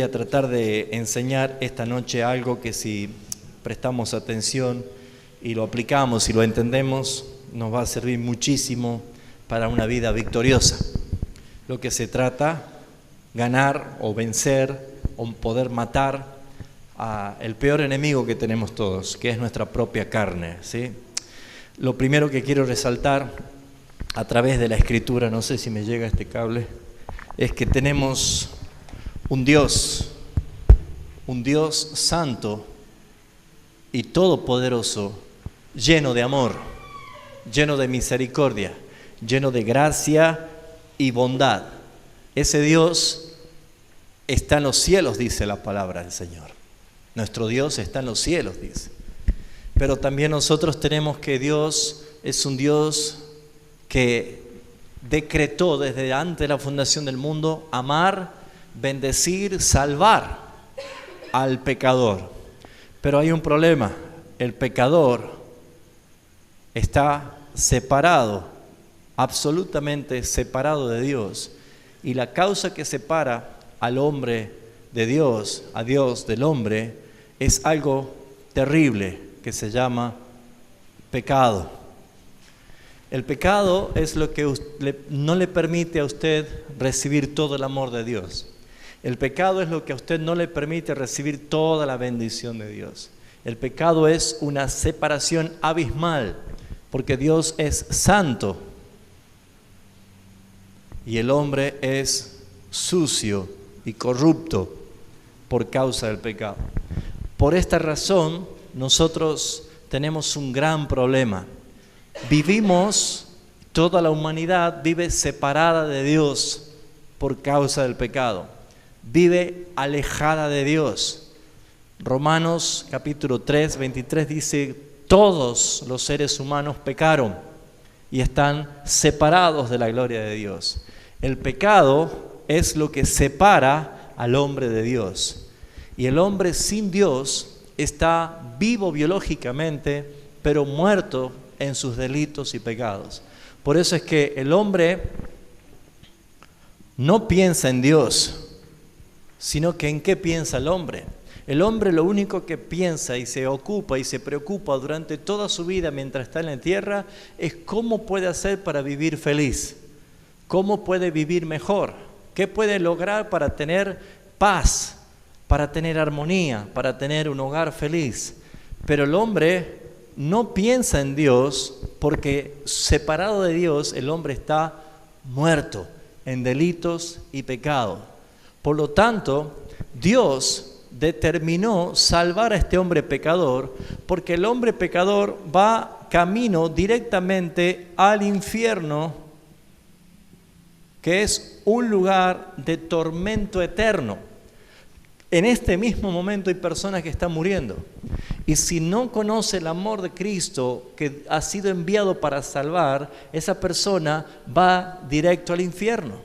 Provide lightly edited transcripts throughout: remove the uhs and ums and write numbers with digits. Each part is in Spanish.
a tratar de enseñar esta noche algo que si prestamos atención y lo aplicamos y lo entendemos, nos va a servir muchísimo para una vida victoriosa. Lo que se trata, ganar o vencer o poder matar al peor enemigo que tenemos todos, que es nuestra propia carne, ¿sí? Lo primero que quiero resaltar a través de la Escritura, no sé si me llega este cable, es que tenemos un Dios santo y todopoderoso, lleno de amor, lleno de misericordia, lleno de gracia y bondad. Ese Dios está en los cielos, dice la palabra del Señor. Nuestro Dios está en los cielos, dice. Pero también nosotros tenemos que Dios es un Dios que decretó desde antes de la fundación del mundo amar, bendecir, salvar al pecador. Pero hay un problema, el pecador está separado, absolutamente separado de Dios. Y la causa que separa al hombre de Dios, a Dios del hombre, es algo terrible que se llama pecado. El pecado es lo que no le permite a usted recibir todo el amor de Dios. El pecado es lo que a usted no le permite recibir toda la bendición de Dios. El pecado es una separación abismal, porque Dios es santo y el hombre es sucio y corrupto por causa del pecado. Por esta razón, nosotros tenemos un gran problema. Toda la humanidad vive separada de Dios por causa del pecado. Vive alejada de Dios. Romanos capítulo 3, 23 dice, todos los seres humanos pecaron y están separados de la gloria de Dios. El pecado es lo que separa al hombre de Dios. Y el hombre sin Dios está vivo biológicamente, pero muerto en sus delitos y pecados. Por eso es que el hombre no piensa en Dios, sino que ¿en qué piensa el hombre? El hombre lo único que piensa y se ocupa y se preocupa durante toda su vida mientras está en la tierra es cómo puede hacer para vivir feliz, cómo puede vivir mejor, qué puede lograr para tener paz, para tener armonía, para tener un hogar feliz. Pero el hombre no piensa en Dios porque separado de Dios el hombre está muerto en delitos y pecados. Por lo tanto, Dios determinó salvar a este hombre pecador porque el hombre pecador va camino directamente al infierno, que es un lugar de tormento eterno. En este mismo momento hay personas que están muriendo. Y si no conoce el amor de Cristo que ha sido enviado para salvar, esa persona va directo al infierno.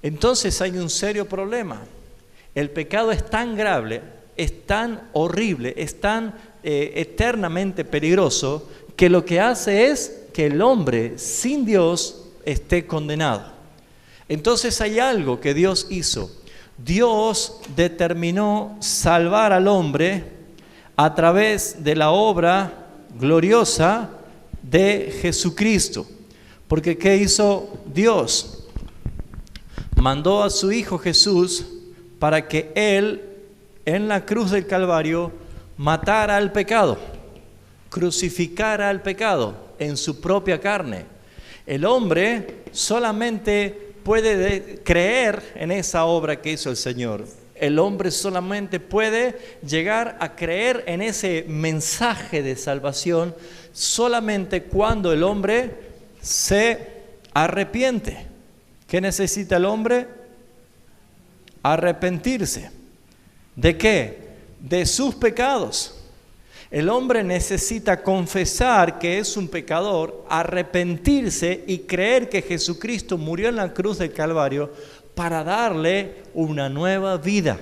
Entonces hay un serio problema. El pecado es tan grave, es tan horrible, es tan eternamente peligroso, que lo que hace es que el hombre sin Dios esté condenado. Entonces hay algo que Dios hizo. Dios determinó salvar al hombre a través de la obra gloriosa de Jesucristo. Porque ¿qué hizo Dios? Mandó a su Hijo Jesús para que Él, en la cruz del Calvario, matara al pecado, crucificara al pecado en su propia carne. El hombre solamente puede creer en esa obra que hizo el Señor. El hombre solamente puede llegar a creer en ese mensaje de salvación solamente cuando el hombre se arrepiente. ¿Qué necesita el hombre? Arrepentirse. ¿De qué? De sus pecados. El hombre necesita confesar que es un pecador, arrepentirse y creer que Jesucristo murió en la cruz del Calvario para darle una nueva vida.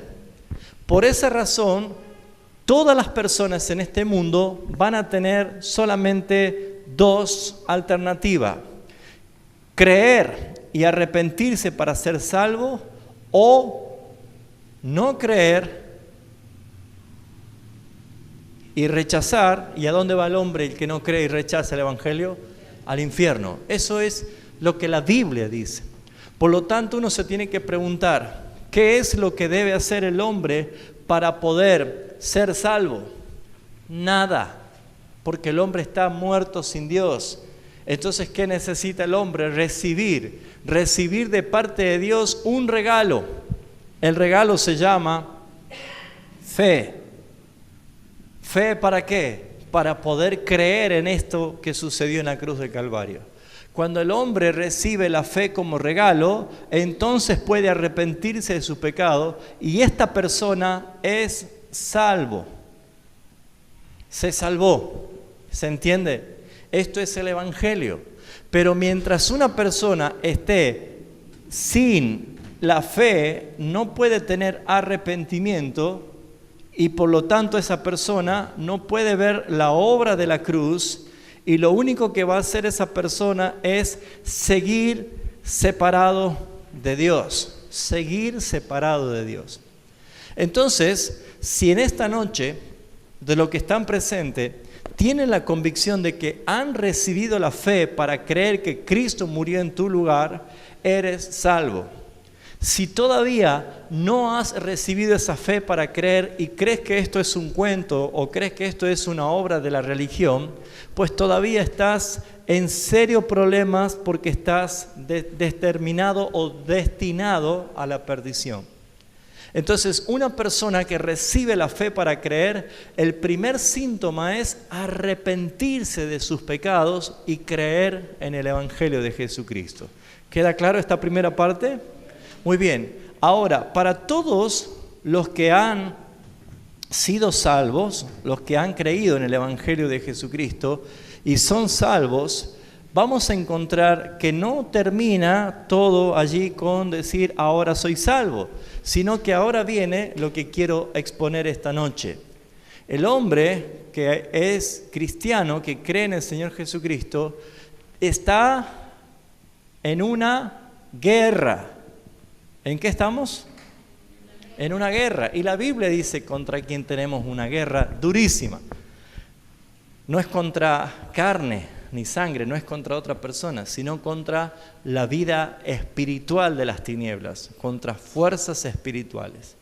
Por esa razón, todas las personas en este mundo van a tener solamente dos alternativas: creer y arrepentirse para ser salvo, o no creer y rechazar. ¿Y a dónde va el hombre el que no cree y rechaza el Evangelio? Al infierno. Eso es lo que la Biblia dice. Por lo tanto, uno se tiene que preguntar, ¿qué es lo que debe hacer el hombre para poder ser salvo? Nada, porque el hombre está muerto sin Dios. Entonces, ¿qué necesita el hombre? Recibir de parte de Dios un regalo. El regalo se llama fe. ¿Fe para qué? Para poder creer en esto que sucedió en la cruz del Calvario. Cuando el hombre recibe la fe como regalo, entonces puede arrepentirse de su pecado y esta persona es salvo. Se salvó. ¿Se entiende? Esto es el Evangelio. Pero mientras una persona esté sin la fe, no puede tener arrepentimiento y por lo tanto esa persona no puede ver la obra de la cruz y lo único que va a hacer esa persona es seguir separado de Dios. Seguir separado de Dios. Entonces, si en esta noche de lo que están presentes tienen la convicción de que han recibido la fe para creer que Cristo murió en tu lugar, eres salvo. Si todavía no has recibido esa fe para creer y crees que esto es un cuento o crees que esto es una obra de la religión, pues todavía estás en serios problemas porque estás determinado o destinado a la perdición. Entonces, una persona que recibe la fe para creer, el primer síntoma es arrepentirse de sus pecados y creer en el Evangelio de Jesucristo. ¿Queda claro esta primera parte? Muy bien. Ahora, para todos los que han sido salvos, los que han creído en el Evangelio de Jesucristo y son salvos, vamos a encontrar que no termina todo allí con decir ahora soy salvo, sino que ahora viene lo que quiero exponer esta noche. El hombre que es cristiano, que cree en el Señor Jesucristo, está en una guerra. ¿En qué estamos? En una guerra. Y la Biblia dice contra quién tenemos una guerra durísima. No es contra carne ni sangre, no es contra otra persona, sino contra la vida espiritual de las tinieblas, contra fuerzas espirituales.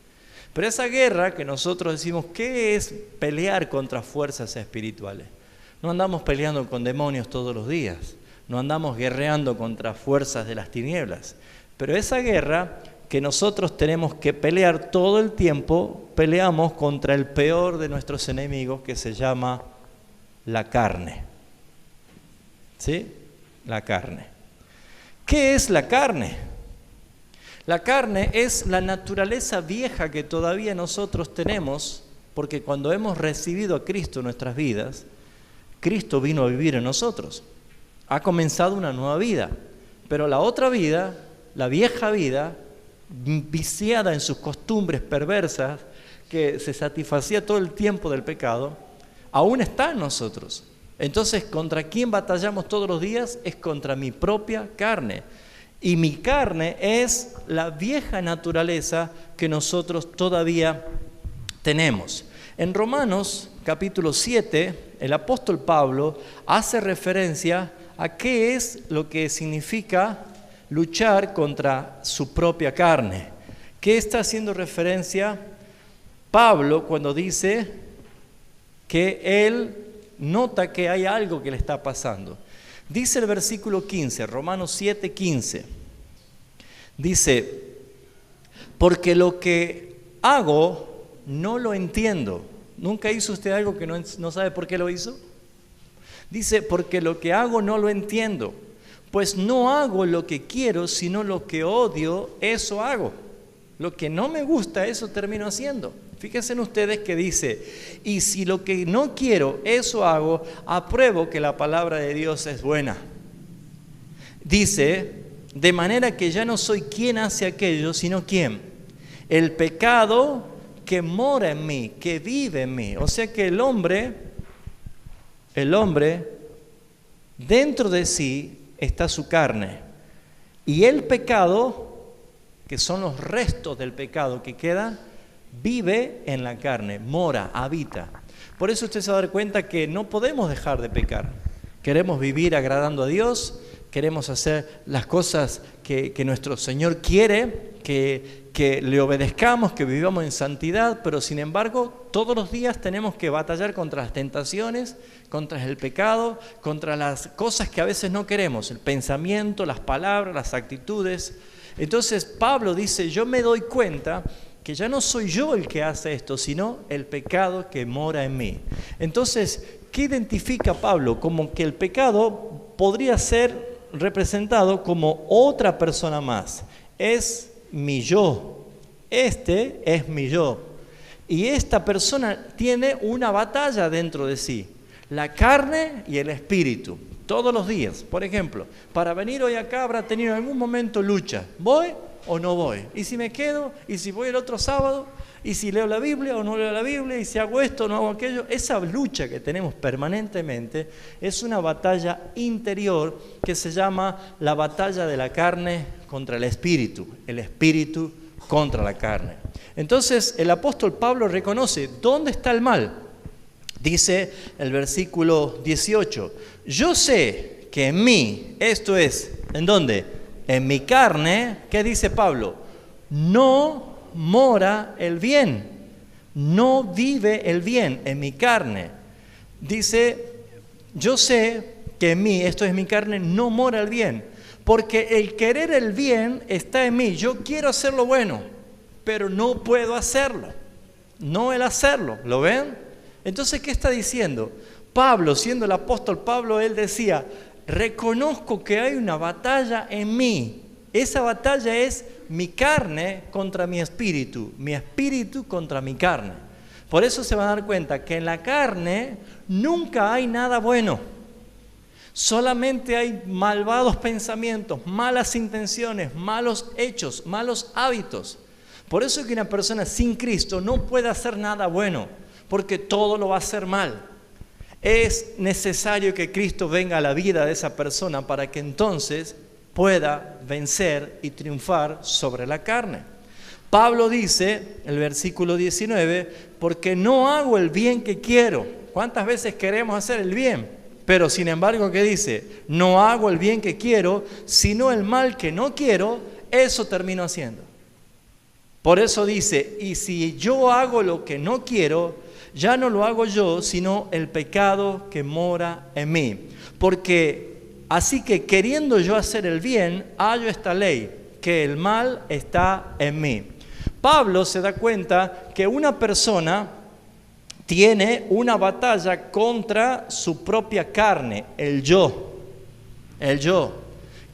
Pero esa guerra que nosotros decimos, ¿qué es pelear contra fuerzas espirituales? No andamos peleando con demonios todos los días, no andamos guerreando contra fuerzas de las tinieblas. Pero esa guerra que nosotros tenemos que pelear todo el tiempo, peleamos contra el peor de nuestros enemigos que se llama la carne. ¿Sí? La carne. ¿Qué es la carne? La carne es la naturaleza vieja que todavía nosotros tenemos, porque cuando hemos recibido a Cristo en nuestras vidas, Cristo vino a vivir en nosotros. Ha comenzado una nueva vida, pero la otra vida, la vieja vida, viciada en sus costumbres perversas, que se satisfacía todo el tiempo del pecado, aún está en nosotros. Entonces, ¿contra quién batallamos todos los días? Es contra mi propia carne. Y mi carne es la vieja naturaleza que nosotros todavía tenemos. En Romanos capítulo 7, el apóstol Pablo hace referencia a qué es lo que significa luchar contra su propia carne. ¿Qué está haciendo referencia Pablo cuando dice que él nota que hay algo que le está pasando? Dice el versículo 15, Romanos 7, 15. Dice, porque lo que hago no lo entiendo. ¿Nunca hizo usted algo que no sabe por qué lo hizo? Dice, porque lo que hago no lo entiendo. Pues no hago lo que quiero, sino lo que odio, eso hago. Lo que no me gusta, eso termino haciendo. Fíjense en ustedes que dice, y si lo que no quiero, eso hago, apruebo que la palabra de Dios es buena. Dice, de manera que ya no soy quien hace aquello, sino quién. El pecado que mora en mí, que vive en mí. O sea que el hombre, dentro de sí está su carne. Y el pecado, que son los restos del pecado que queda, vive en la carne, mora, habita. Por eso usted se va a dar cuenta que no podemos dejar de pecar. Queremos vivir agradando a Dios, queremos hacer las cosas que nuestro Señor quiere, que le obedezcamos, que vivamos en santidad, pero sin embargo todos los días tenemos que batallar contra las tentaciones, contra el pecado, contra las cosas que a veces no queremos, el pensamiento, las palabras, las actitudes. Entonces Pablo dice, yo me doy cuenta que ya no soy yo el que hace esto, sino el pecado que mora en mí. Entonces, ¿qué identifica Pablo? Como que el pecado podría ser representado como otra persona más. Es mi yo. Este es mi yo. Y esta persona tiene una batalla dentro de sí. La carne y el espíritu. Todos los días. Por ejemplo, para venir hoy acá habrá tenido en algún momento lucha. ¿Voy o no voy? ¿Y si me quedo? ¿Y si voy el otro sábado? ¿Y si leo la Biblia o no leo la Biblia? ¿Y si hago esto o no hago aquello? Esa lucha que tenemos permanentemente es una batalla interior que se llama la batalla de la carne contra el espíritu contra la carne. Entonces el apóstol Pablo reconoce dónde está el mal. Dice el versículo 18, yo sé que en mí, esto es, ¿en dónde? En mi carne, ¿qué dice Pablo? No mora el bien, no vive el bien en mi carne. Dice, yo sé que en mí, esto es mi carne, no mora el bien, porque el querer el bien está en mí. Yo quiero hacer lo bueno, pero no puedo hacerlo, no el hacerlo, ¿lo ven? Entonces, ¿qué está diciendo? Pablo, siendo el apóstol Pablo, él decía, reconozco que hay una batalla en mí. Esa batalla es mi carne contra mi espíritu contra mi carne. Por eso se van a dar cuenta que en la carne nunca hay nada bueno. Solamente hay malvados pensamientos, malas intenciones, malos hechos, malos hábitos. Por eso es que una persona sin Cristo no puede hacer nada bueno, porque todo lo va a hacer mal. Es necesario que Cristo venga a la vida de esa persona para que entonces pueda vencer y triunfar sobre la carne. Pablo dice, el versículo 19, porque no hago el bien que quiero. ¿Cuántas veces queremos hacer el bien? Pero sin embargo, ¿qué dice? No hago el bien que quiero, sino el mal que no quiero, eso termino haciendo. Por eso dice, y si yo hago lo que no quiero, ya no lo hago yo, sino el pecado que mora en mí. Porque así que queriendo yo hacer el bien, hallo esta ley, que el mal está en mí. Pablo se da cuenta que una persona tiene una batalla contra su propia carne, el yo. El yo.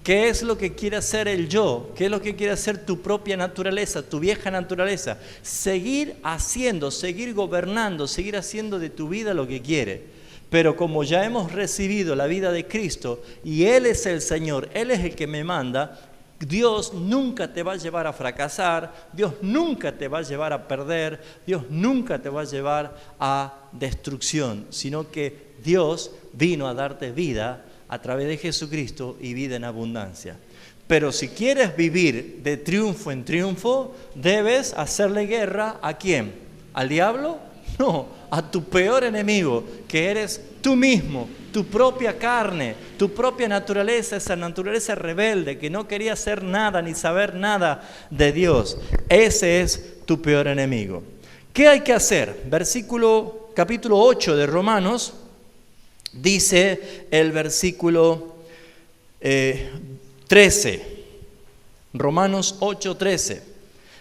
¿Qué es lo que quiere hacer el yo? ¿Qué es lo que quiere hacer tu propia naturaleza, tu vieja naturaleza? Seguir haciendo, seguir gobernando, seguir haciendo de tu vida lo que quiere. Pero como ya hemos recibido la vida de Cristo y Él es el Señor, Él es el que me manda, Dios nunca te va a llevar a fracasar, Dios nunca te va a llevar a perder, Dios nunca te va a llevar a destrucción, sino que Dios vino a darte vida a través de Jesucristo y vida en abundancia. Pero si quieres vivir de triunfo en triunfo, debes hacerle guerra ¿a quién? ¿Al diablo? No, a tu peor enemigo, que eres tú mismo, tu propia carne, tu propia naturaleza, esa naturaleza rebelde que no quería hacer nada ni saber nada de Dios. Ese es tu peor enemigo. ¿Qué hay que hacer? Capítulo 8 de Romanos. Dice el versículo 13, Romanos 8:13,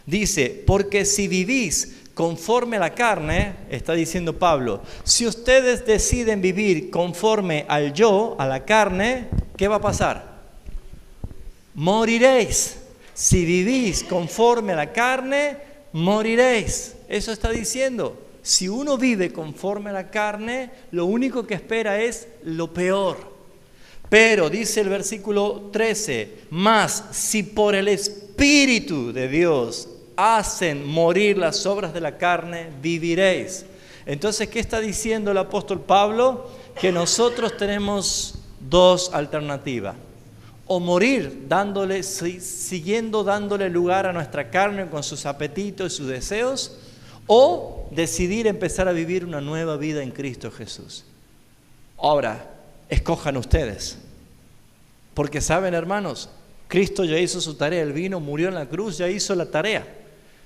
dice, porque si vivís conforme a la carne, está diciendo Pablo, si ustedes deciden vivir conforme al yo, a la carne, ¿qué va a pasar? Moriréis. Si vivís conforme a la carne, moriréis. Eso está diciendo. Si uno vive conforme a la carne, lo único que espera es lo peor. Pero, dice el versículo 13, mas si por el Espíritu de Dios hacen morir las obras de la carne, viviréis. Entonces, ¿qué está diciendo el apóstol Pablo? Que nosotros tenemos dos alternativas. O morir siguiendo dándole lugar a nuestra carne con sus apetitos y sus deseos, o decidir empezar a vivir una nueva vida en Cristo Jesús. Ahora, escojan ustedes. Porque saben, hermanos, Cristo ya hizo su tarea, Él vino, murió en la cruz, ya hizo la tarea.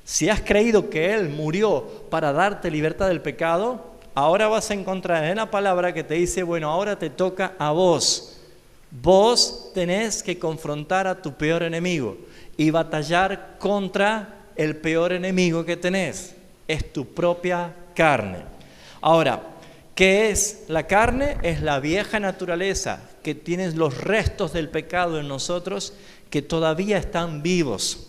Si has creído que Él murió para darte libertad del pecado, ahora vas a encontrar en la palabra que te dice, bueno, ahora te toca a vos. Vos tenés que confrontar a tu peor enemigo y batallar contra el peor enemigo que tenés. Es tu propia carne. Ahora, ¿qué es la carne? Es la vieja naturaleza que tiene los restos del pecado en nosotros que todavía están vivos.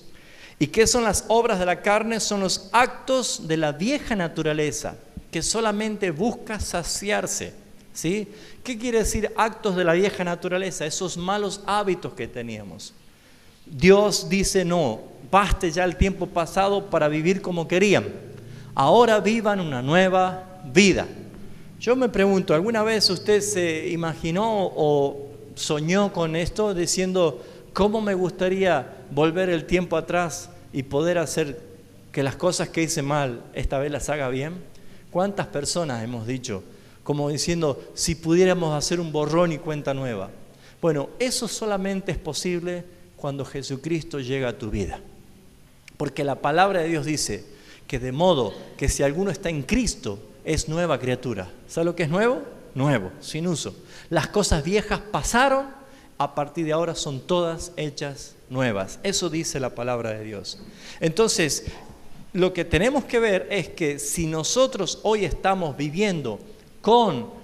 ¿Y qué son las obras de la carne? Son los actos de la vieja naturaleza que solamente busca saciarse, ¿sí? ¿Qué quiere decir actos de la vieja naturaleza? Esos malos hábitos que teníamos. Dios dice, no, baste ya el tiempo pasado para vivir como querían. Ahora vivan una nueva vida. Yo me pregunto, ¿alguna vez usted se imaginó o soñó con esto diciendo, ¿cómo me gustaría volver el tiempo atrás y poder hacer que las cosas que hice mal esta vez las haga bien? ¿Cuántas personas hemos dicho, como diciendo, si pudiéramos hacer un borrón y cuenta nueva? Bueno, eso solamente es posible cuando Jesucristo llega a tu vida. Porque la palabra de Dios dice que de modo que si alguno está en Cristo, es nueva criatura. ¿Sabe lo que es nuevo? Nuevo, sin uso. Las cosas viejas pasaron, a partir de ahora son todas hechas nuevas. Eso dice la palabra de Dios. Entonces, lo que tenemos que ver es que si nosotros hoy estamos viviendo con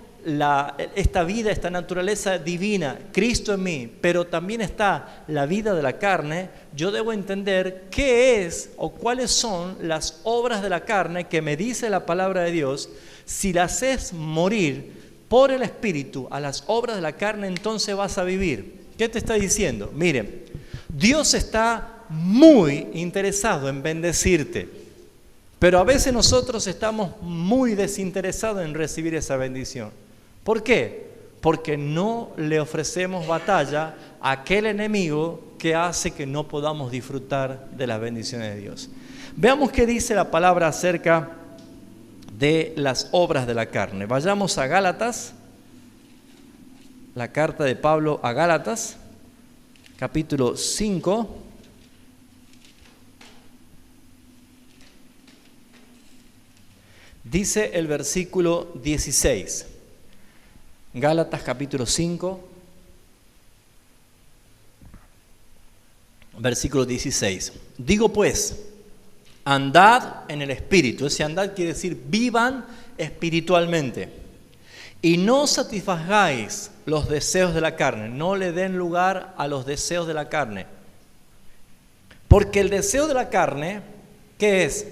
esta vida, esta naturaleza divina, Cristo en mí, pero también está la vida de la carne, yo debo entender qué es o cuáles son las obras de la carne que me dice la palabra de Dios. Si las haces morir por el Espíritu a las obras de la carne, entonces vas a vivir. ¿Qué te está diciendo? Miren, Dios está muy interesado en bendecirte, pero a veces nosotros estamos muy desinteresados en recibir esa bendición. ¿Por qué? Porque no le ofrecemos batalla a aquel enemigo que hace que no podamos disfrutar de las bendiciones de Dios. Veamos qué dice la palabra acerca de las obras de la carne. Vayamos a Gálatas, la carta de Pablo a Gálatas, capítulo 5. Dice el versículo 16. Gálatas capítulo 5, versículo 16. Digo pues, andad en el Espíritu. Ese andad quiere decir vivan espiritualmente. Y no satisfagáis los deseos de la carne. No le den lugar a los deseos de la carne. Porque el deseo de la carne, ¿qué es?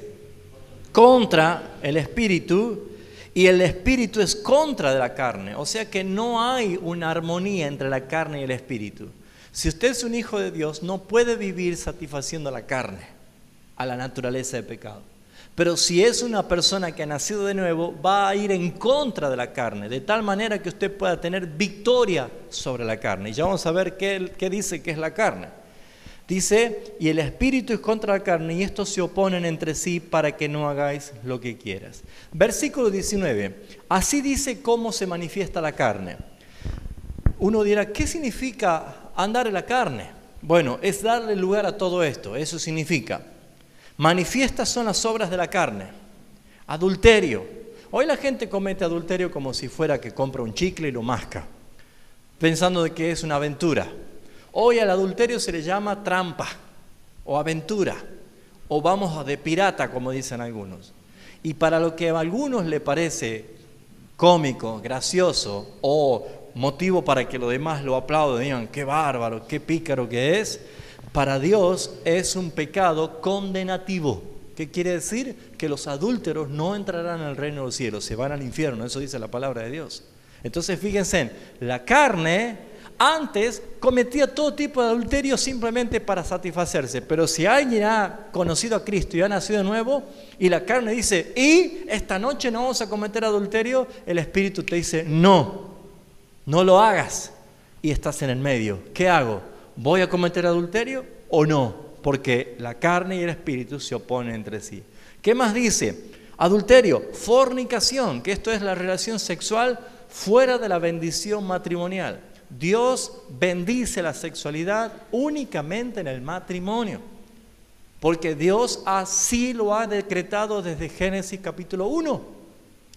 Contra el Espíritu. Y el Espíritu es contra de la carne. O sea que no hay una armonía entre la carne y el Espíritu. Si usted es un hijo de Dios, no puede vivir satisfaciendo a la carne, a la naturaleza de pecado. Pero si es una persona que ha nacido de nuevo, va a ir en contra de la carne, de tal manera que usted pueda tener victoria sobre la carne. Y ya vamos a ver qué dice que es la carne. Dice, y el Espíritu es contra la carne, y estos se oponen entre sí para que no hagáis lo que quieras. Versículo 19. Así dice cómo se manifiesta la carne. Uno dirá, ¿qué significa andar en la carne? Bueno, es darle lugar a todo esto. Eso significa, manifiestas son las obras de la carne. Adulterio. Hoy la gente comete adulterio como si fuera que compra un chicle y lo masca, pensando de que es una aventura. Hoy al adulterio se le llama trampa o aventura o vamos de pirata, como dicen algunos. Y para lo que a algunos le parece cómico, gracioso o motivo para que los demás lo aplaudan, digan qué bárbaro, qué pícaro que es, para Dios es un pecado condenativo. ¿Qué quiere decir? Que los adúlteros no entrarán al reino de los cielos, se van al infierno, eso dice la palabra de Dios. Entonces fíjense, la carne antes cometía todo tipo de adulterio simplemente para satisfacerse, pero si alguien ha conocido a Cristo y ha nacido de nuevo y la carne dice, y esta noche no vamos a cometer adulterio, el Espíritu te dice, no lo hagas, y estás en el medio. ¿Qué hago? ¿Voy a cometer adulterio o no? Porque la carne y el Espíritu se oponen entre sí. ¿Qué más dice? Adulterio, fornicación, que esto es la relación sexual fuera de la bendición matrimonial. Dios bendice la sexualidad únicamente en el matrimonio, porque Dios así lo ha decretado desde Génesis capítulo 1.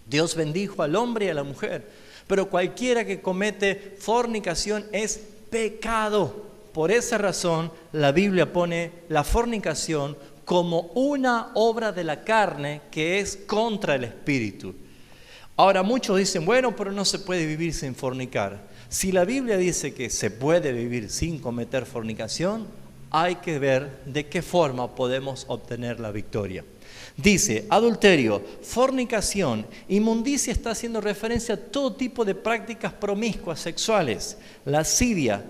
Dios bendijo al hombre y a la mujer, pero cualquiera que comete fornicación es pecado. Por esa razón, la Biblia pone la fornicación como una obra de la carne que es contra el espíritu. Ahora muchos dicen, bueno, pero no se puede vivir sin fornicar. Si la Biblia dice que se puede vivir sin cometer fornicación, hay que ver de qué forma podemos obtener la victoria. Dice, adulterio, fornicación, inmundicia está haciendo referencia a todo tipo de prácticas promiscuas sexuales, lascivia,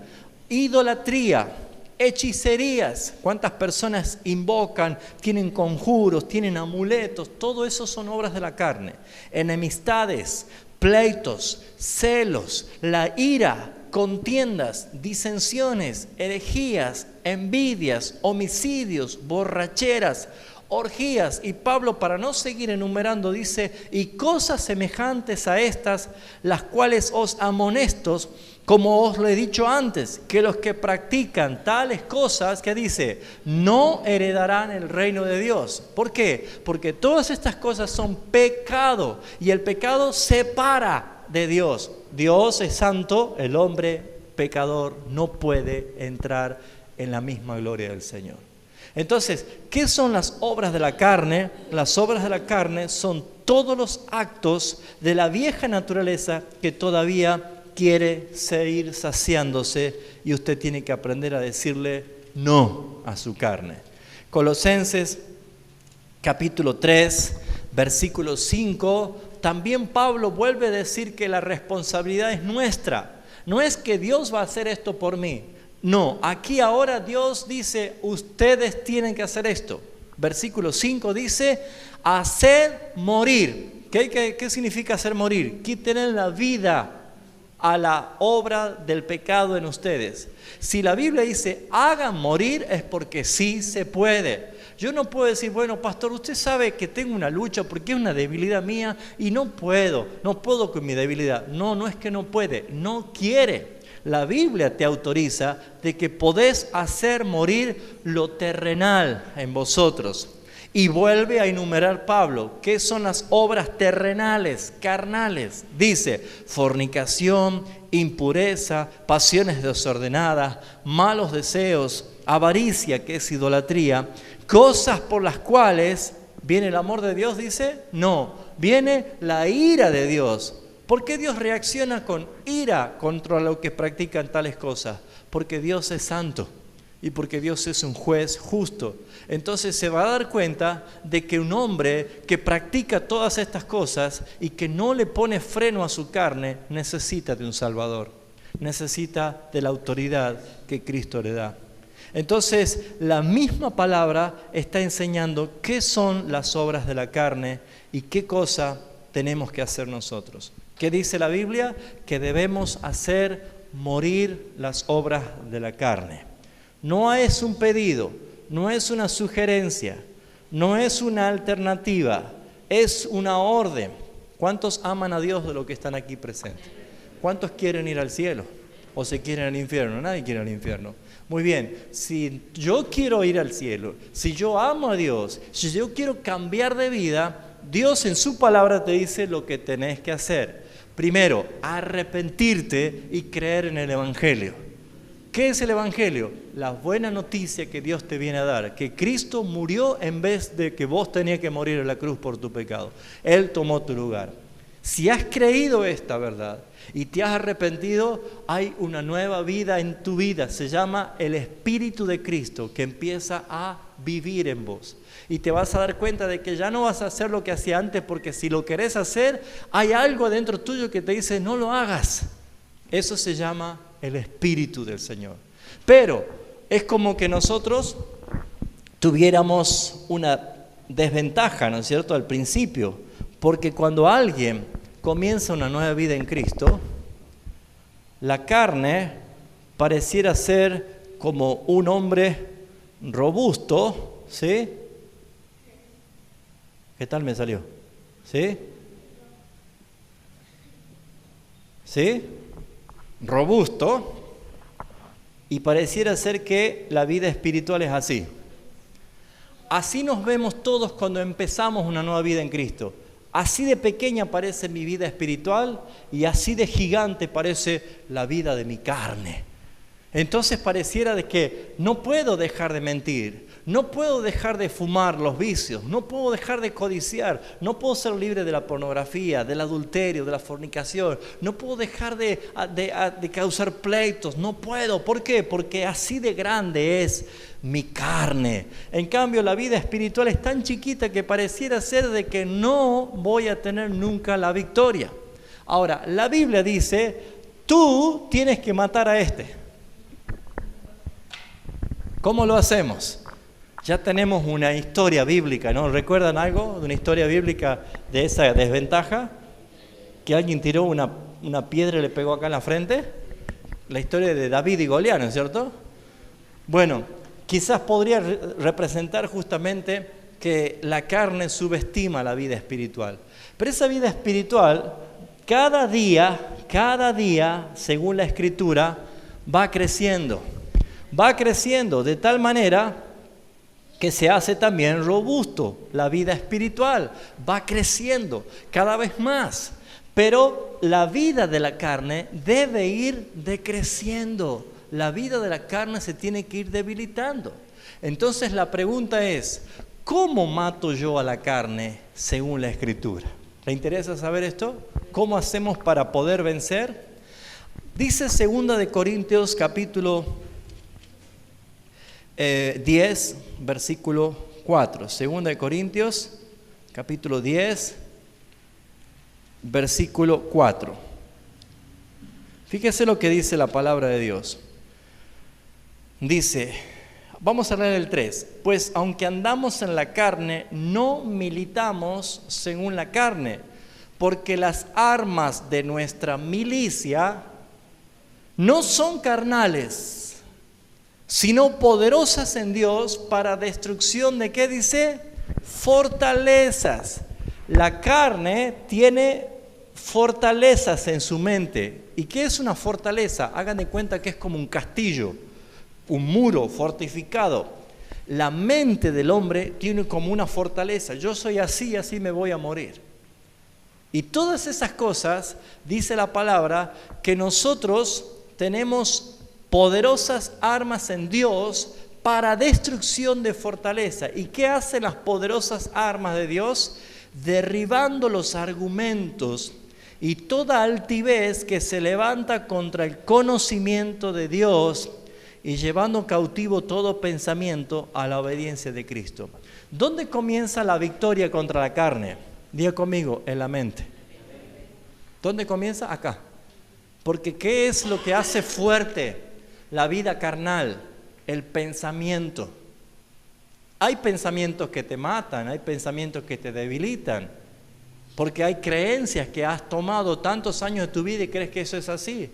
idolatría, hechicerías. ¿Cuántas personas invocan, tienen conjuros, tienen amuletos? Todo eso son obras de la carne. Enemistades, pleitos, celos, la ira, contiendas, disensiones, herejías, envidias, homicidios, borracheras, orgías. Y Pablo, para no seguir enumerando, dice, y cosas semejantes a estas, las cuales os amonesto, como os lo he dicho antes, que los que practican tales cosas, que dice, no heredarán el reino de Dios. ¿Por qué? Porque todas estas cosas son pecado, y el pecado separa de Dios. Dios es santo, el hombre pecador no puede entrar en la misma gloria del Señor. Entonces, ¿qué son las obras de la carne? Las obras de la carne son todos los actos de la vieja naturaleza que todavía quiere seguir saciándose, y usted tiene que aprender a decirle no a su carne. Colosenses capítulo 3, versículo 5, también Pablo vuelve a decir que la responsabilidad es nuestra. No es que Dios va a hacer esto por mí. No, aquí ahora Dios dice, ustedes tienen que hacer esto. Versículo 5 dice, hacer morir. ¿Qué significa hacer morir? Quiten la vida a la obra del pecado en ustedes. Si la Biblia dice hagan morir, es porque sí se puede. Yo no puedo decir, bueno, pastor, usted sabe que tengo una lucha porque es una debilidad mía y no puedo con mi debilidad. No es que no puede, no quiere. La Biblia te autoriza de que podés hacer morir lo terrenal en vosotros. Y vuelve a enumerar Pablo, ¿qué son las obras terrenales, carnales? Dice, fornicación, impureza, pasiones desordenadas, malos deseos, avaricia, que es idolatría, cosas por las cuales viene el amor de Dios, dice, no, viene la ira de Dios. ¿Por qué Dios reacciona con ira contra los que practican tales cosas? Porque Dios es santo. Y porque Dios es un juez justo. Entonces se va a dar cuenta de que un hombre que practica todas estas cosas y que no le pone freno a su carne, necesita de un Salvador. Necesita de la autoridad que Cristo le da. Entonces la misma palabra está enseñando qué son las obras de la carne y qué cosa tenemos que hacer nosotros. ¿Qué dice la Biblia? Que debemos hacer morir las obras de la carne. No es un pedido, no es una sugerencia, no es una alternativa, es una orden. ¿Cuántos aman a Dios de los que están aquí presentes? ¿Cuántos quieren ir al cielo o se quieren al infierno? Nadie quiere al infierno. Muy bien, si yo quiero ir al cielo, si yo amo a Dios, si yo quiero cambiar de vida, Dios en su palabra te dice lo que tenés que hacer. Primero, arrepentirte y creer en el Evangelio. ¿Qué es el Evangelio? La buena noticia que Dios te viene a dar, que Cristo murió en vez de que vos tenías que morir en la cruz por tu pecado. Él tomó tu lugar. Si has creído esta verdad y te has arrepentido, hay una nueva vida en tu vida. Se llama el Espíritu de Cristo que empieza a vivir en vos. Y te vas a dar cuenta de que ya no vas a hacer lo que hacía antes, porque si lo querés hacer, hay algo dentro tuyo que te dice, no lo hagas. Eso se llama el Espíritu del Señor. Pero es como que nosotros tuviéramos una desventaja, ¿no es cierto?, al principio, porque cuando alguien comienza una nueva vida en Cristo, la carne pareciera ser como un hombre robusto, ¿sí? ¿Qué tal me salió? ¿Sí? ¿Sí? Robusto. Y pareciera ser que la vida espiritual es así. Así nos vemos todos cuando empezamos una nueva vida en Cristo. Así de pequeña parece mi vida espiritual y así de gigante parece la vida de mi carne. Entonces pareciera de que no puedo dejar de mentir, no puedo dejar de fumar los vicios, no puedo dejar de codiciar, no puedo ser libre de la pornografía, del adulterio, de la fornicación, no puedo dejar de causar pleitos, no puedo. ¿Por qué? Porque así de grande es mi carne. En cambio, la vida espiritual es tan chiquita que pareciera ser de que no voy a tener nunca la victoria. Ahora, la Biblia dice, tú tienes que matar a este. ¿Cómo lo hacemos? Ya tenemos una historia bíblica, ¿no? ¿Recuerdan algo de una historia bíblica de esa desventaja? Que alguien tiró una piedra y le pegó acá en la frente. La historia de David y Goliat, ¿no es cierto? Bueno, quizás podría representar justamente que la carne subestima la vida espiritual. Pero esa vida espiritual, cada día, según la Escritura, va creciendo. Va creciendo de tal manera que se hace también robusto. La vida espiritual va creciendo cada vez más. Pero la vida de la carne debe ir decreciendo. La vida de la carne se tiene que ir debilitando. Entonces la pregunta es, ¿cómo mato yo a la carne según la Escritura? ¿Le interesa saber esto? ¿Cómo hacemos para poder vencer? Dice 2 de Corintios capítulo 10, versículo 4. 2 de Corintios capítulo 10, versículo 4. Fíjese lo que dice la palabra de Dios. Dice, vamos a leer el 3. Pues aunque andamos en la carne, no militamos según la carne, porque las armas de nuestra milicia no son carnales, sino poderosas en Dios para destrucción de, ¿qué dice? Fortalezas. La carne tiene fortalezas en su mente. ¿Y qué es una fortaleza? Hagan de cuenta que es como un castillo, un muro fortificado. La mente del hombre tiene como una fortaleza. Yo soy así, así me voy a morir. Y todas esas cosas, dice la palabra, que nosotros tenemos poderosas armas en Dios para destrucción de fortaleza. ¿Y qué hacen las poderosas armas de Dios? Derribando los argumentos y toda altivez que se levanta contra el conocimiento de Dios y llevando cautivo todo pensamiento a la obediencia de Cristo. ¿Dónde comienza la victoria contra la carne? Diga conmigo, en la mente. ¿Dónde comienza? Acá. Porque ¿qué es lo que hace fuerte la vida carnal? El pensamiento. Hay pensamientos que te matan, hay pensamientos que te debilitan, porque hay creencias que has tomado tantos años de tu vida y crees que eso es así.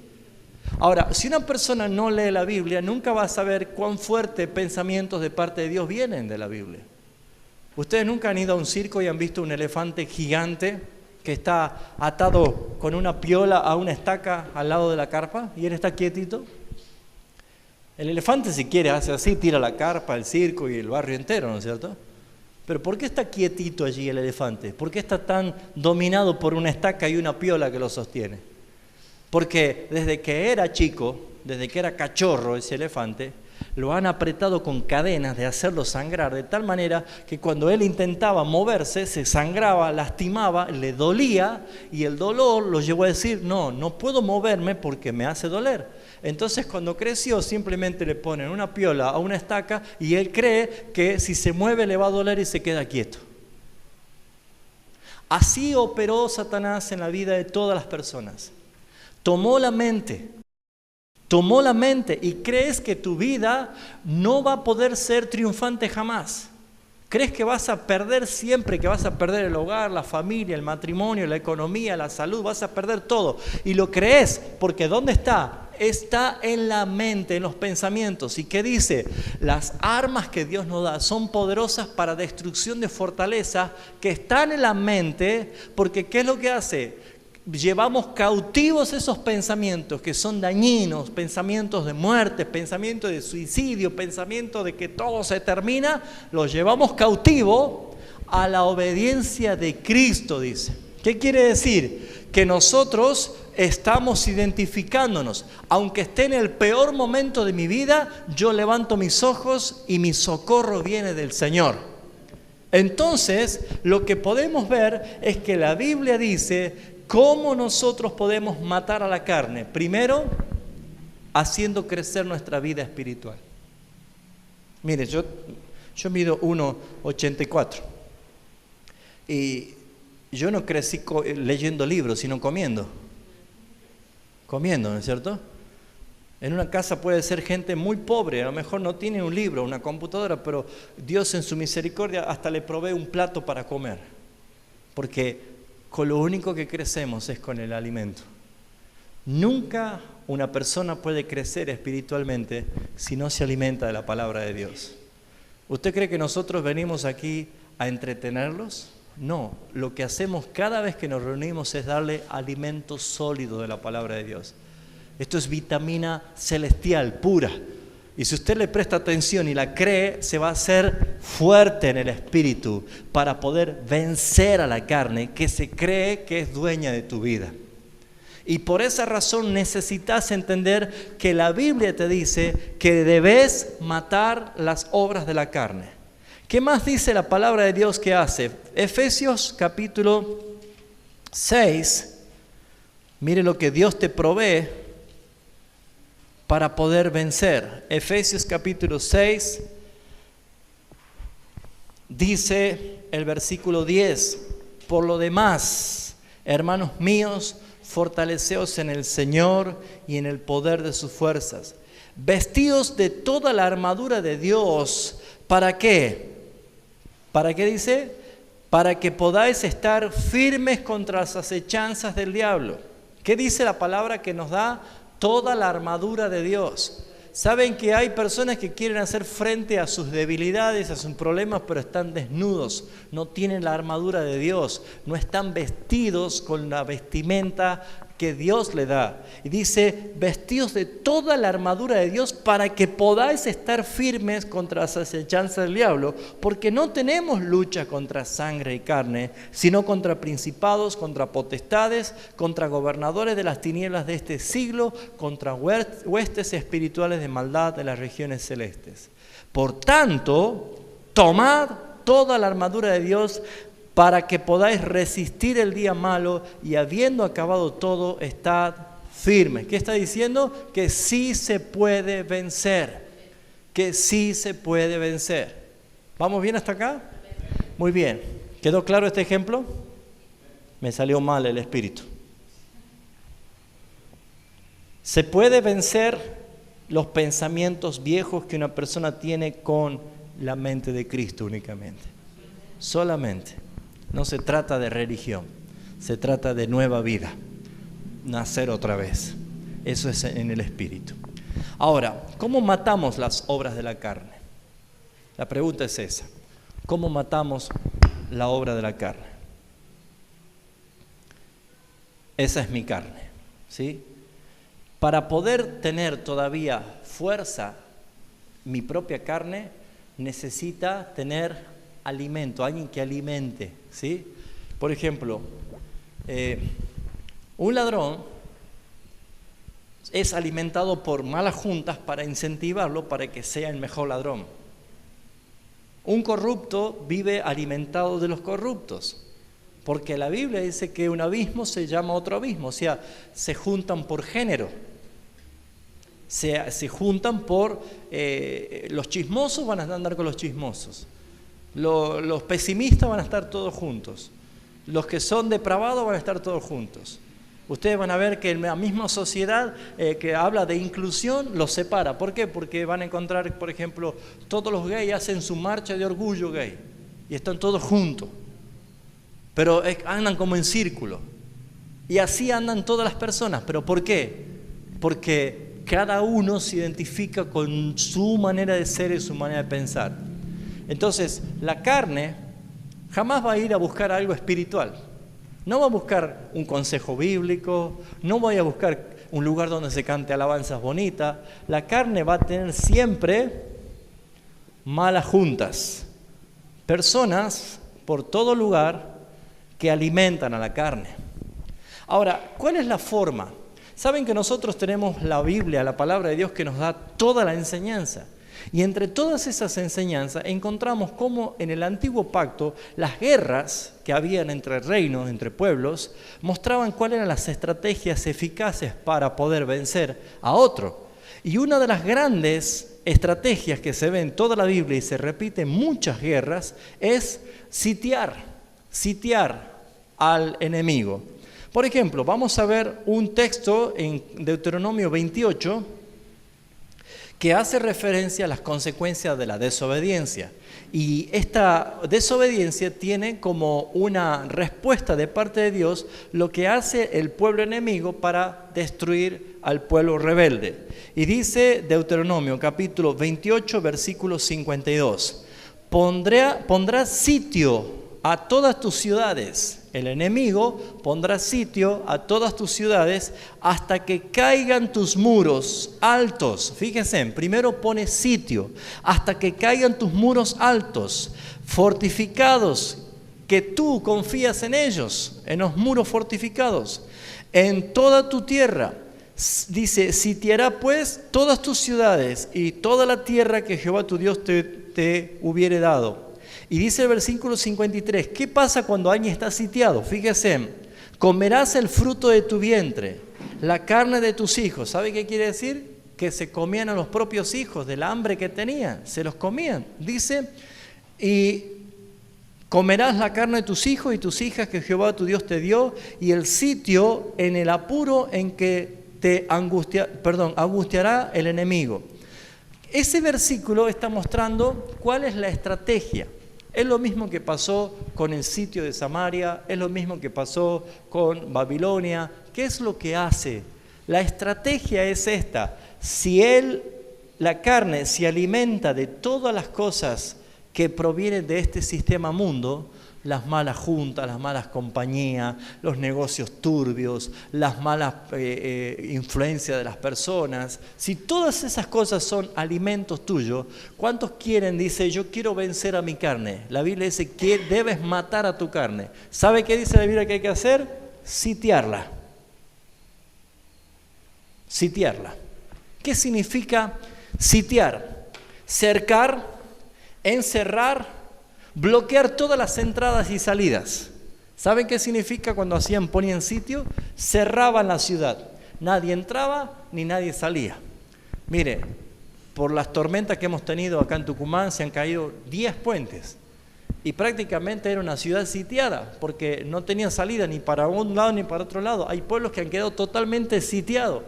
Ahora, si una persona no lee la Biblia, nunca va a saber cuán fuertes pensamientos de parte de Dios vienen de la Biblia. ¿Ustedes nunca han ido a un circo y han visto un elefante gigante que está atado con una piola a una estaca al lado de la carpa y él está quietito? El elefante, si quiere, hace así, tira la carpa, el circo y el barrio entero, ¿no es cierto? Pero ¿por qué está quietito allí el elefante? ¿Por qué está tan dominado por una estaca y una piola que lo sostiene? Porque desde que era chico, desde que era cachorro ese elefante, lo han apretado con cadenas de hacerlo sangrar, de tal manera que cuando él intentaba moverse, se sangraba, lastimaba, le dolía, y el dolor lo llevó a decir, no puedo moverme porque me hace doler. Entonces cuando creció simplemente le ponen una piola a una estaca y él cree que si se mueve le va a doler y se queda quieto. Así operó Satanás en la vida de todas las personas. Tomó la mente y crees que tu vida no va a poder ser triunfante jamás. Crees que vas a perder siempre, que vas a perder el hogar, la familia, el matrimonio, la economía, la salud, vas a perder todo. Y lo crees porque ¿dónde está? está en la mente, en los pensamientos. ¿Y qué dice? Las armas que Dios nos da son poderosas para destrucción de fortalezas que están en la mente, porque ¿qué es lo que hace? Llevamos cautivos esos pensamientos que son dañinos, pensamientos de muerte, pensamientos de suicidio, pensamientos de que todo se termina, los llevamos cautivo a la obediencia de Cristo, dice. ¿Qué quiere decir? Que nosotros estamos identificándonos. Aunque esté en el peor momento de mi vida, yo levanto mis ojos y mi socorro viene del Señor. Entonces, lo que podemos ver es que la Biblia dice cómo nosotros podemos matar a la carne. Primero, haciendo crecer nuestra vida espiritual. Mire, yo mido 1,84 y yo no crecí leyendo libros, sino comiendo, ¿no es cierto? En una casa puede ser gente muy pobre, a lo mejor no tiene un libro, una computadora, pero Dios en su misericordia hasta le provee un plato para comer, porque con lo único que crecemos es con el alimento. Nunca una persona puede crecer espiritualmente si no se alimenta de la palabra de Dios. ¿Usted cree que nosotros venimos aquí a entretenerlos? No, lo que hacemos cada vez que nos reunimos es darle alimento sólido de la palabra de Dios. Esto es vitamina celestial, pura. Y si usted le presta atención y la cree, se va a hacer fuerte en el espíritu para poder vencer a la carne que se cree que es dueña de tu vida. Y por esa razón necesitas entender que la Biblia te dice que debes matar las obras de la carne. ¿Qué más dice la palabra de Dios que hace? Efesios capítulo 6, mire lo que Dios te provee para poder vencer. Efesios capítulo 6, dice el versículo 10, por lo demás, hermanos míos, fortaleceos en el Señor y en el poder de sus fuerzas. Vestíos de toda la armadura de Dios. ¿Para qué? ¿Para qué dice? Para que podáis estar firmes contra las acechanzas del diablo. ¿Qué dice la palabra que nos da? Toda la armadura de Dios. Saben que hay personas que quieren hacer frente a sus debilidades, a sus problemas, pero están desnudos, no tienen la armadura de Dios, no están vestidos con la vestimenta que Dios le da. Y dice, vestidos de toda la armadura de Dios para que podáis estar firmes contra las acechanzas del diablo, porque no tenemos lucha contra sangre y carne, sino contra principados, contra potestades, contra gobernadores de las tinieblas de este siglo, contra huestes espirituales de maldad de las regiones celestes. Por tanto, tomad toda la armadura de Dios para que podáis resistir el día malo y habiendo acabado todo, estad firmes. ¿Qué está diciendo? Que sí se puede vencer. Que sí se puede vencer. ¿Vamos bien hasta acá? Muy bien. ¿Quedó claro este ejemplo? Me salió mal el espíritu. Se puede vencer los pensamientos viejos que una persona tiene con la mente de Cristo únicamente. Solamente. No se trata de religión, se trata de nueva vida, nacer otra vez. Eso es en el espíritu. Ahora, ¿cómo matamos las obras de la carne? La pregunta es esa. ¿Cómo matamos la obra de la carne? Esa es mi carne, ¿sí? Para poder tener todavía fuerza, mi propia carne necesita tener alimento, alguien que alimente, ¿sí? Por ejemplo, un ladrón es alimentado por malas juntas para incentivarlo para que sea el mejor ladrón. Un corrupto vive alimentado de los corruptos, porque la Biblia dice que un abismo se llama otro abismo, o sea, se juntan por género. Se juntan por... los chismosos van a andar con los chismosos. Los pesimistas van a estar todos juntos. Los que son depravados van a estar todos juntos. Ustedes van a ver que en la misma sociedad que habla de inclusión los separa. ¿Por qué? Porque van a encontrar, por ejemplo, todos los gays hacen su marcha de orgullo gay y están todos juntos. Pero andan como en círculo. Y así andan todas las personas. ¿Pero por qué? Porque cada uno se identifica con su manera de ser y su manera de pensar. Entonces, la carne jamás va a ir a buscar algo espiritual. No va a buscar un consejo bíblico, no va a buscar un lugar donde se cante alabanzas bonitas. La carne va a tener siempre malas juntas. Personas por todo lugar que alimentan a la carne. Ahora, ¿cuál es la forma? Saben que nosotros tenemos la Biblia, la palabra de Dios, que nos da toda la enseñanza. Y entre todas esas enseñanzas encontramos cómo en el antiguo pacto las guerras que habían entre reinos, entre pueblos, mostraban cuáles eran las estrategias eficaces para poder vencer a otro. Y una de las grandes estrategias que se ve en toda la Biblia y se repite en muchas guerras es sitiar al enemigo. Por ejemplo, vamos a ver un texto en Deuteronomio 28 que hace referencia a las consecuencias de la desobediencia. Y esta desobediencia tiene como una respuesta de parte de Dios lo que hace el pueblo enemigo para destruir al pueblo rebelde. Y dice Deuteronomio capítulo 28, versículo 52. Pondrá sitio a todas tus ciudades. El enemigo pondrá sitio a todas tus ciudades hasta que caigan tus muros altos. Fíjense, primero pone sitio, hasta que caigan tus muros altos, fortificados, que tú confías en ellos, en los muros fortificados, en toda tu tierra. Dice, sitiará pues todas tus ciudades y toda la tierra que Jehová tu Dios te hubiere dado. Y dice el versículo 53, ¿qué pasa cuando alguien está sitiado? Fíjese, comerás el fruto de tu vientre, la carne de tus hijos. ¿Sabe qué quiere decir? Que se comían a los propios hijos, del hambre que tenían, se los comían. Dice, y comerás la carne de tus hijos y tus hijas que Jehová tu Dios te dio, y el sitio en el apuro en que te angustiará el enemigo. Ese versículo está mostrando cuál es la estrategia. Es lo mismo que pasó con el sitio de Samaria, es lo mismo que pasó con Babilonia. ¿Qué es lo que hace? La estrategia es esta. Si la carne se alimenta de todas las cosas que provienen de este sistema mundo, las malas juntas, las malas compañías, los negocios turbios, las malas influencias de las personas, si todas esas cosas son alimentos tuyos, ¿cuántos quieren? Dice, yo quiero vencer a mi carne. La Biblia dice que debes matar a tu carne. ¿Sabe qué dice la Biblia que hay que hacer? Sitiarla. Sitiarla. ¿Qué significa sitiar? Cercar, encerrar, bloquear todas las entradas y salidas. ¿Saben qué significa cuando ponían sitio? Cerraban la ciudad. Nadie entraba ni nadie salía. Mire, por las tormentas que hemos tenido acá en Tucumán se han caído 10 puentes. Y prácticamente era una ciudad sitiada, porque no tenían salida ni para un lado ni para otro lado. Hay pueblos que han quedado totalmente sitiados.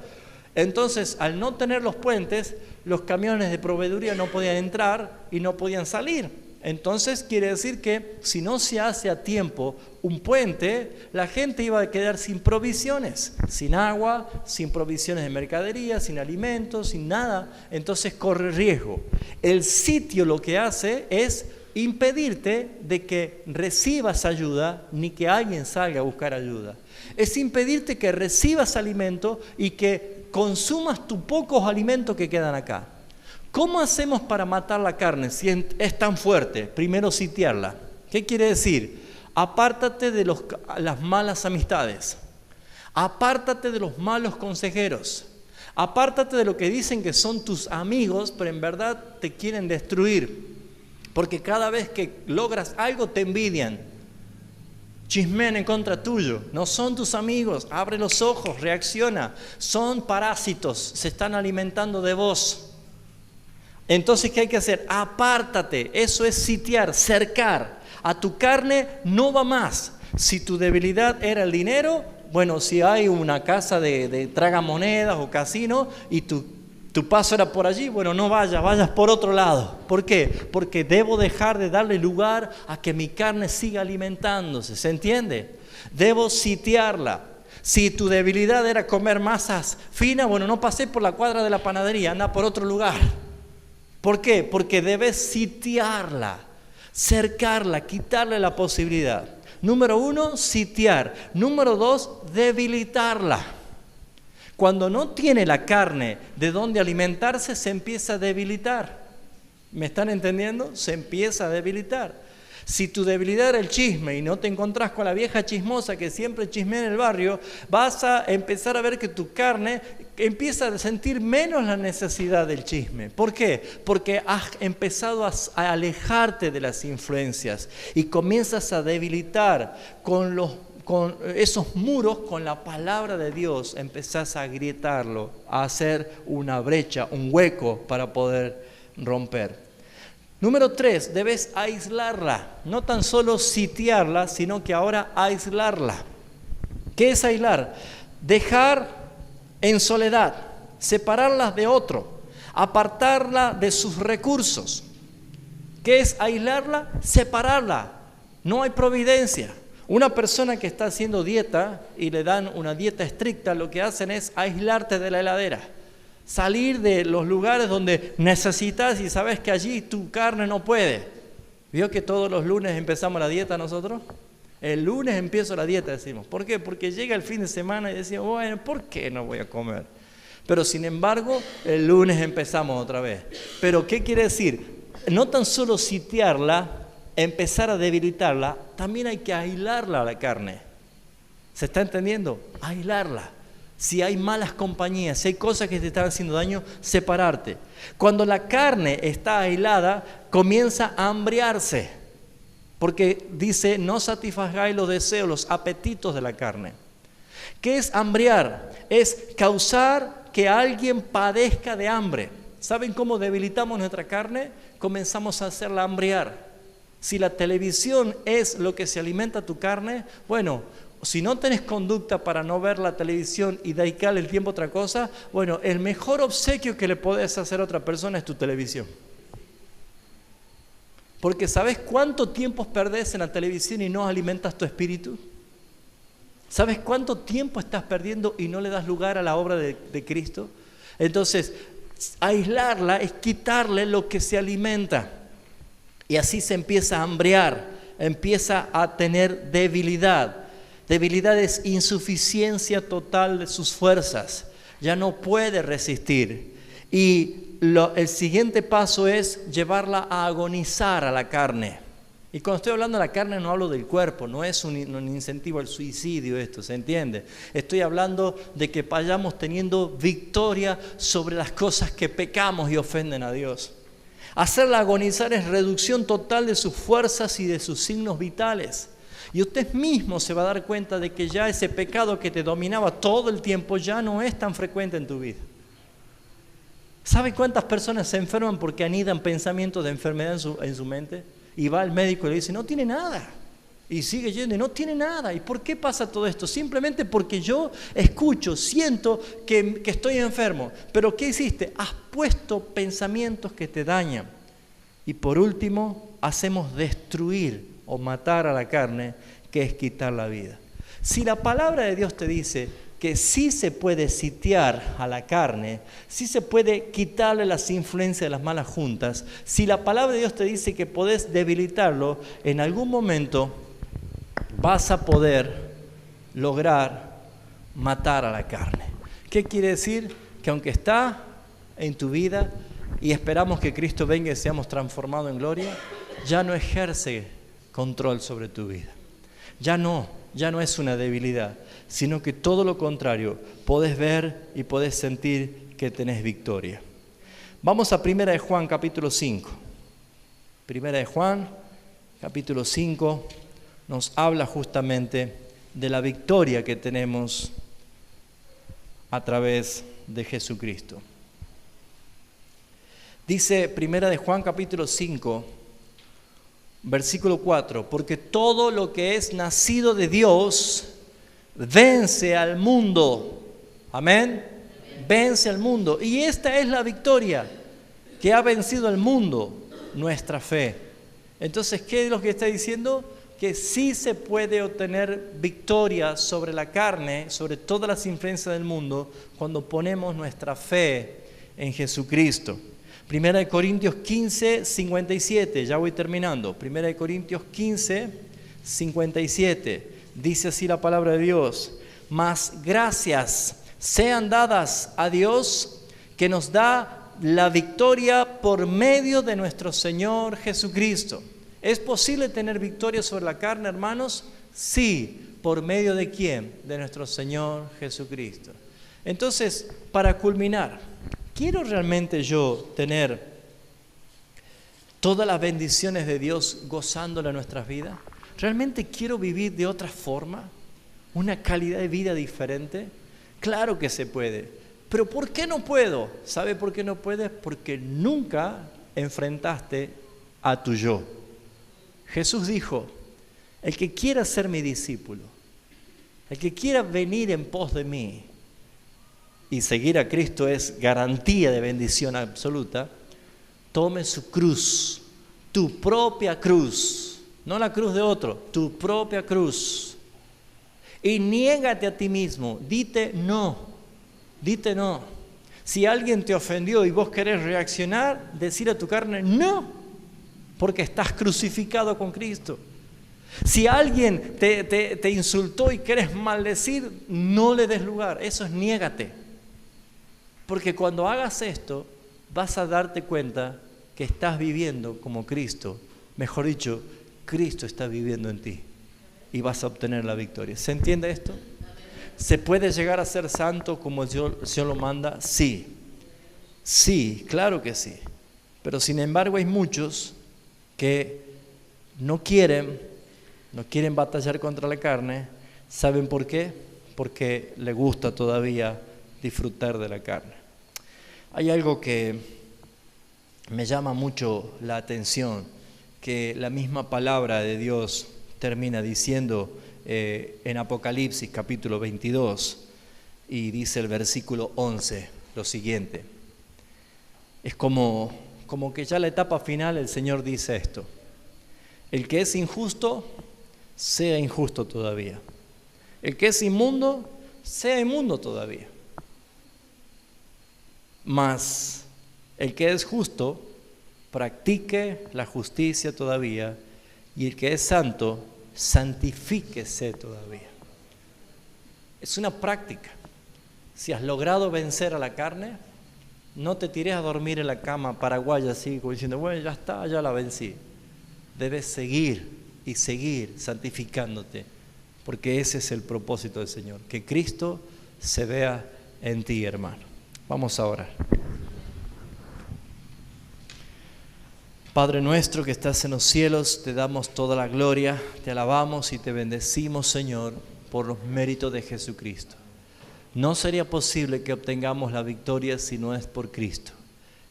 Entonces, al no tener los puentes, los camiones de proveeduría no podían entrar y no podían salir. Entonces quiere decir que si no se hace a tiempo un puente, la gente iba a quedar sin provisiones, sin agua, sin provisiones de mercadería, sin alimentos, sin nada. Entonces corre riesgo. El sitio lo que hace es impedirte de que recibas ayuda ni que alguien salga a buscar ayuda. Es impedirte que recibas alimento y que consumas tus pocos alimentos que quedan acá. ¿Cómo hacemos para matar la carne si es tan fuerte? Primero sitiarla. ¿Qué quiere decir? Apártate de las malas amistades. Apártate de los malos consejeros. Apártate de lo que dicen que son tus amigos, pero en verdad te quieren destruir. Porque cada vez que logras algo te envidian. Chismean en contra tuyo. No son tus amigos. Abre los ojos, reacciona. Son parásitos. Se están alimentando de vos. Entonces, ¿qué hay que hacer? Apártate, eso es sitiar, cercar. A tu carne no va más. Si tu debilidad era el dinero, bueno, si hay una casa de tragamonedas o casino y tu paso era por allí, bueno, no vayas por otro lado. ¿Por qué? Porque debo dejar de darle lugar a que mi carne siga alimentándose, ¿se entiende? Debo sitiarla. Si tu debilidad era comer masas finas, bueno, no pasé por la cuadra de la panadería, anda por otro lugar. ¿Por qué? Porque debes sitiarla, cercarla, quitarle la posibilidad. Número 1, sitiar. Número 2, debilitarla. Cuando no tiene la carne de dónde alimentarse, se empieza a debilitar. ¿Me están entendiendo? Se empieza a debilitar. Si tu debilidad era el chisme y no te encontrás con la vieja chismosa que siempre chismea en el barrio, vas a empezar a ver que tu carne empieza a sentir menos la necesidad del chisme. ¿Por qué? Porque has empezado a alejarte de las influencias y comienzas a debilitar con esos muros, con la palabra de Dios, empezás a agrietarlo, a hacer una brecha, un hueco para poder romper. Número 3, debes aislarla, no tan solo sitiarla, sino que ahora aislarla. ¿Qué es aislar? Dejar en soledad, separarla de otro, apartarla de sus recursos. ¿Qué es aislarla? Separarla. No hay providencia. Una persona que está haciendo dieta y le dan una dieta estricta, lo que hacen es aislarte de la heladera. Salir de los lugares donde necesitas y sabes que allí tu carne no puede. ¿Vio que todos los lunes empezamos la dieta nosotros? El lunes empiezo la dieta, decimos. ¿Por qué? Porque llega el fin de semana y decimos, bueno, ¿por qué no voy a comer? Pero sin embargo, el lunes empezamos otra vez. ¿Pero qué quiere decir? No tan solo sitiarla, empezar a debilitarla, también hay que aislarla a la carne. ¿Se está entendiendo? Aislarla. Si hay malas compañías, si hay cosas que te están haciendo daño, separarte. Cuando la carne está aislada, comienza a hambriarse. Porque dice, no satisfagáis los deseos, los apetitos de la carne. ¿Qué es hambriar? Es causar que alguien padezca de hambre. ¿Saben cómo debilitamos nuestra carne? Comenzamos a hacerla hambriar. Si la televisión es lo que se alimenta tu carne, bueno, si no tenés conducta para no ver la televisión y dedicarle el tiempo a otra cosa, bueno, el mejor obsequio que le podés hacer a otra persona es tu televisión. Porque ¿sabes cuánto tiempo perdés en la televisión y no alimentas tu espíritu? ¿Sabes cuánto tiempo estás perdiendo y no le das lugar a la obra de Cristo? Entonces, aislarla es quitarle lo que se alimenta. Y así se empieza a hambriar, empieza a tener debilidad. Debilidad es insuficiencia total de sus fuerzas. Ya no puede resistir. Y el siguiente paso es llevarla a agonizar a la carne. Y cuando estoy hablando de la carne no hablo del cuerpo, no es un incentivo al suicidio esto, ¿se entiende? Estoy hablando de que vayamos teniendo victoria sobre las cosas que pecamos y ofenden a Dios. Hacerla agonizar es reducción total de sus fuerzas y de sus signos vitales. Y usted mismo se va a dar cuenta de que ya ese pecado que te dominaba todo el tiempo ya no es tan frecuente en tu vida. ¿Sabe cuántas personas se enferman porque anidan pensamientos de enfermedad en su mente? Y va al médico y le dice, no tiene nada. Y sigue yendo y no tiene nada. ¿Y por qué pasa todo esto? Simplemente porque yo escucho, siento que estoy enfermo. Pero ¿qué hiciste? Has puesto pensamientos que te dañan. Y por último, hacemos destruir o matar a la carne, que es quitar la vida. Si la palabra de Dios te dice que sí se puede sitiar a la carne, sí se puede quitarle las influencias de las malas juntas, si la palabra de Dios te dice que podés debilitarlo, en algún momento vas a poder lograr matar a la carne. ¿Qué quiere decir? Que aunque está en tu vida y esperamos que Cristo venga y seamos transformados en gloria, ya no ejerce control sobre tu vida. Ya no es una debilidad, sino que todo lo contrario, podés ver y podés sentir que tenés victoria. Vamos a 1 de Juan capítulo 5. 1 de Juan capítulo 5 nos habla justamente de la victoria que tenemos a través de Jesucristo. Dice 1 de Juan capítulo 5, versículo 4, porque todo lo que es nacido de Dios vence al mundo. Amén. Vence al mundo. Y esta es la victoria que ha vencido al mundo, nuestra fe. Entonces, ¿qué es lo que está diciendo? que sí se puede obtener victoria sobre la carne, sobre todas las influencias del mundo, cuando ponemos nuestra fe en Jesucristo. 1 Corintios 15, 57, ya voy terminando. 1 Corintios 15, 57, dice así la palabra de Dios: mas gracias sean dadas a Dios, que nos da la victoria por medio de nuestro Señor Jesucristo. ¿Es posible tener victoria sobre la carne, hermanos? Sí. ¿Por medio de quién? De nuestro Señor Jesucristo. Entonces, para culminar, ¿quiero realmente yo tener todas las bendiciones de Dios gozándole en nuestras vidas? ¿Realmente quiero vivir de otra forma? ¿Una calidad de vida diferente? Claro que se puede. ¿Pero por qué no puedo? ¿Sabe por qué no puedes? Porque nunca enfrentaste a tu yo. Jesús dijo: el que quiera ser mi discípulo, el que quiera venir en pos de mí, y seguir a Cristo es garantía de bendición absoluta, tome su cruz, tu propia cruz, no la cruz de otro, tu propia cruz, y niégate a ti mismo, dite no. Si alguien te ofendió y vos querés reaccionar, decir a tu carne no, porque estás crucificado con Cristo. Si alguien te insultó y querés maldecir, no le des lugar. Eso es niégate. Porque cuando hagas esto, vas a darte cuenta que estás viviendo como Cristo. Mejor dicho, Cristo está viviendo en ti y vas a obtener la victoria. ¿Se entiende esto? ¿Se puede llegar a ser santo como el Señor lo manda? Sí. Sí, claro que sí. Pero sin embargo hay muchos que no quieren batallar contra la carne. ¿Saben por qué? Porque le gusta todavía disfrutar de la carne. Hay algo que me llama mucho la atención, que la misma palabra de Dios termina diciendo en Apocalipsis capítulo 22, y dice el versículo 11 lo siguiente. Es como que ya la etapa final el Señor dice esto: el que es injusto, sea injusto todavía. El que es inmundo, sea inmundo todavía. Mas el que es justo, practique la justicia todavía, y el que es santo, santifíquese todavía. Es una práctica. Si has logrado vencer a la carne, no te tires a dormir en la cama paraguaya así, como diciendo, bueno, ya está, ya la vencí. Debes seguir y seguir santificándote, porque ese es el propósito del Señor, que Cristo se vea en ti, hermano. Vamos a orar. Padre nuestro que estás en los cielos, te damos toda la gloria, te alabamos y te bendecimos, Señor, por los méritos de Jesucristo. No sería posible que obtengamos la victoria si no es por Cristo.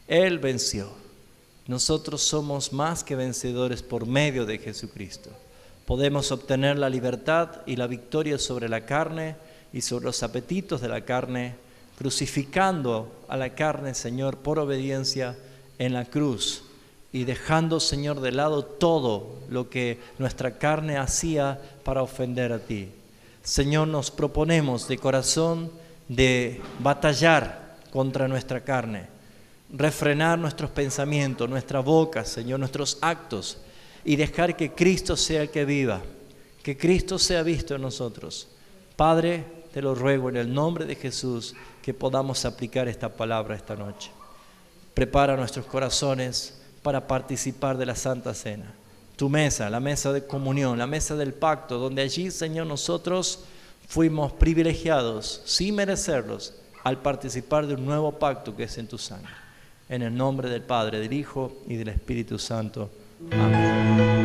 Él venció. Nosotros somos más que vencedores por medio de Jesucristo. Podemos obtener la libertad y la victoria sobre la carne y sobre los apetitos de la carne, crucificando a la carne, Señor, por obediencia en la cruz, y dejando, Señor, de lado todo lo que nuestra carne hacía para ofender a ti. Señor, nos proponemos de corazón de batallar contra nuestra carne, refrenar nuestros pensamientos, nuestra boca, Señor, nuestros actos, y dejar que Cristo sea el que viva, que Cristo sea visto en nosotros. Padre, te lo ruego en el nombre de Jesús que podamos aplicar esta palabra esta noche. Prepara nuestros corazones para participar de la Santa Cena. Tu mesa, la mesa de comunión, la mesa del pacto, donde allí, Señor, nosotros fuimos privilegiados, sin merecerlos, al participar de un nuevo pacto que es en tu sangre. En el nombre del Padre, del Hijo y del Espíritu Santo. Amén.